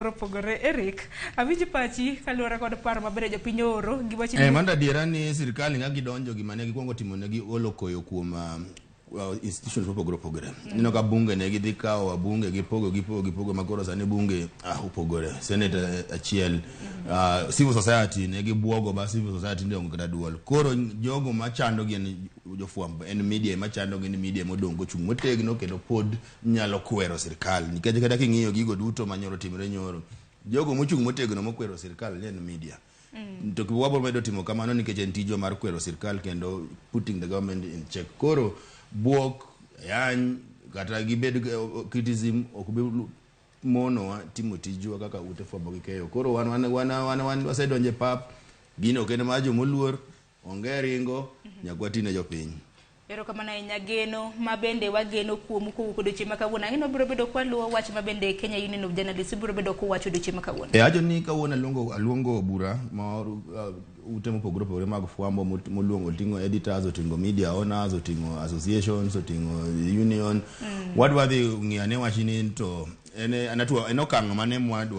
Pogore Erick, awinjo pachi kaluwore kod paro maber jopiny oro giwacho manda diera ni sirkal nga gidonjo gimane gikwongo timo ne gi oolo koyo kuom institutions opogore. Nino ka bunge ne gidhi kawo wabunge gipogo makoro sani bunge opogore. Senate achiel, civil society ne gibuogo ba civil society ndio ngada duol. Koro jogo machando gi en jofwambo, en media machando gi media modongo chung motegno kendo pod nyalo kwero sirkal. Nikech kada king'iyo gigo duto manyoro timre nyoro. Jogo mochung motegno mokwero sirkal en media. To kiwabo medo timo kamano nikech en tijo mar kwero sirkal kendo putting the government in check. Koro buok yan kata gibed criticism okubi mono timo tijwa kaka ute fwambo gi keyo. Koro wan wasedonje pap gino kendo majo moluor onge ringo nyakwatine jopiny. Ero kamana inyageno mabende wageno kuom kowuok odiochieng' makawuono. Ang'ino biro bedo kwaluwo wach mabende Kenya Union of Journalists biro bedo kowacho odiochieng' makawuono. Ajo ni kawuono aluongo bura ma ute mopogore mag fwambo moluongo tingo editors, otingo media owners, otingo associations, otingo union. Wadwa dhi ng'iane wachni to ene okang' mane mwadwa